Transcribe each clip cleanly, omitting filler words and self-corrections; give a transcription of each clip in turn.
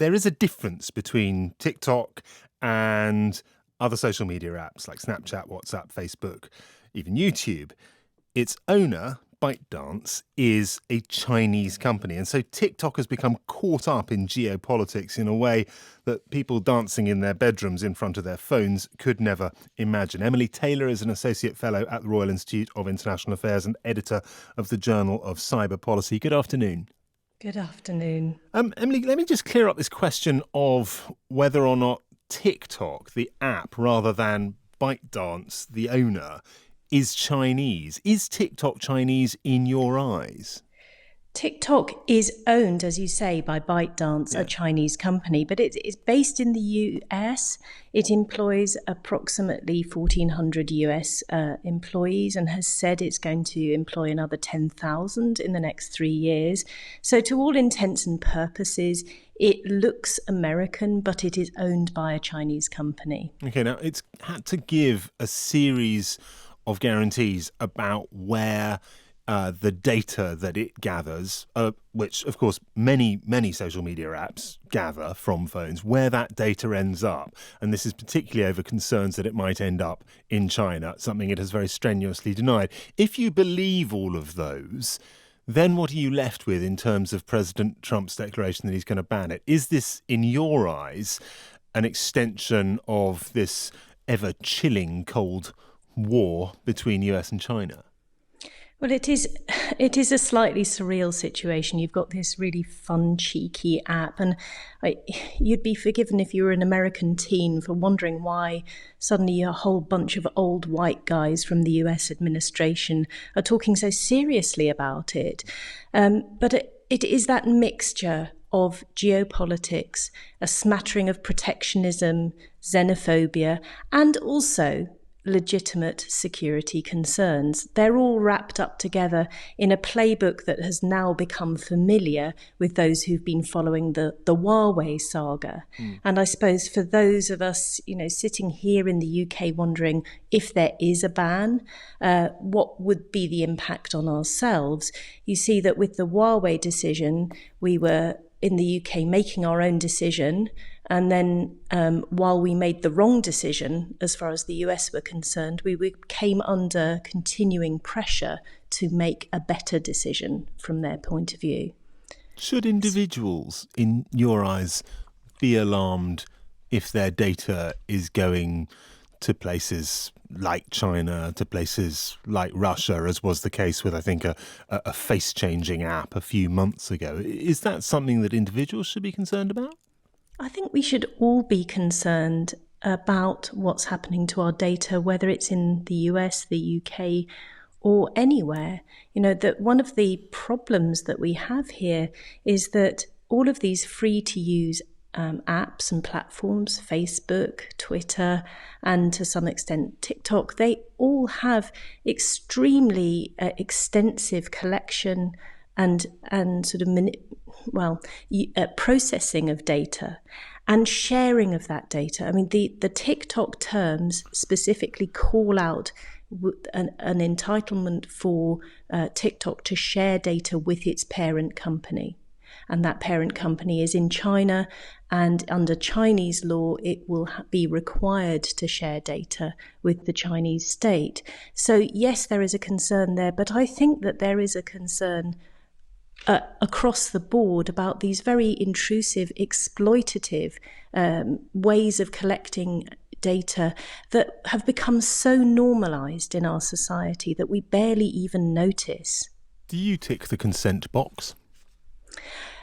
there is a difference between TikTok and other social media apps like Snapchat, WhatsApp, Facebook, even YouTube. Its owner, ByteDance, is a Chinese company. And so TikTok has become caught up in geopolitics in a way that people dancing in their bedrooms in front of their phones could never imagine. Emily Taylor is an Associate Fellow at the Royal Institute of International Affairs and editor of the Journal of Cyber Policy. Good afternoon. Good afternoon. Emily, let me just clear up this question of whether or not TikTok, the app, rather than ByteDance, the owner, is Chinese. Is TikTok Chinese in your eyes? TikTok is owned, as you say, by ByteDance, a Chinese company, but it's based in the US. It employs approximately 1,400 US employees and has said it's going to employ another 10,000 in the next 3 years. So to all intents and purposes, it looks American, but it is owned by a Chinese company. Okay, now it's had to give a series of guarantees about where the data that it gathers, which of course many social media apps gather from phones, where that data ends up. And this is particularly over concerns that it might end up in China, something it has very strenuously denied. If you believe all of those, then what are you left with in terms of President Trump's declaration that he's going to ban it? Is this, in your eyes, an extension of this ever-chilling Cold War between US and China? Well, it is a slightly surreal situation. You've got this really fun, cheeky app, and you'd be forgiven if you were an American teen for wondering why suddenly a whole bunch of old white guys from the US administration are talking so seriously about it. But it is that mixture of geopolitics, a smattering of protectionism, xenophobia, and also legitimate security concerns. They're all wrapped up together in a playbook that has now become familiar with those who've been following the Huawei saga. And I suppose for those of us, sitting here in the UK wondering if there is a ban, what would be the impact on ourselves? You see that with the Huawei decision, we were in the UK making our own decision. And then while we made the wrong decision, as far as the US were concerned, we came under continuing pressure to make a better decision from their point of view. Should individuals, in your eyes, be alarmed if their data is going to places like China, to places like Russia, as was the case with, I think, a face-changing app a few months ago? Is that something that individuals should be concerned about? I think we should all be concerned about what's happening to our data, whether it's in the US, the UK, or anywhere. That one of the problems that we have here is that all of these free-to-use apps and platforms, Facebook, Twitter, and to some extent TikTok, they all have extremely extensive collection and sort of processing of data and sharing of that data. I mean, the TikTok terms specifically call out an entitlement for TikTok to share data with its parent company. And that parent company is in China, and under Chinese law, it will be required to share data with the Chinese state. So yes, there is a concern there, but I think that there is a concern across the board about these very intrusive, exploitative ways of collecting data that have become so normalised in our society that we barely even notice. Do you tick the consent box?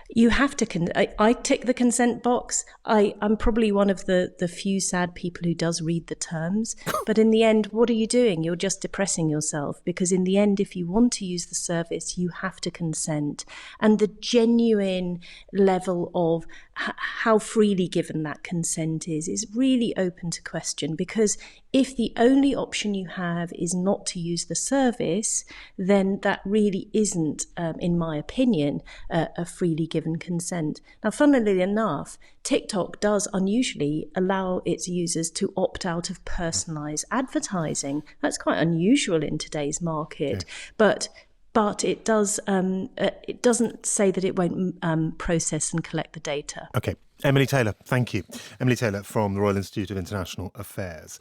You have to. I tick the consent box. I'm probably one of the few sad people who does read the terms. But in the end, what are you doing? You're just depressing yourself, because in the end, if you want to use the service, you have to consent. And the genuine level of how freely given that consent is really open to question, because if the only option you have is not to use the service, then that really isn't, in my opinion, a freely given consent. Now, funnily enough, TikTok does unusually allow its users to opt out of personalised advertising. That's quite unusual in today's market. Okay. But but it does. It doesn't say that it won't process and collect the data. OK. Emily Taylor, thank you. Emily Taylor from the Royal Institute of International Affairs.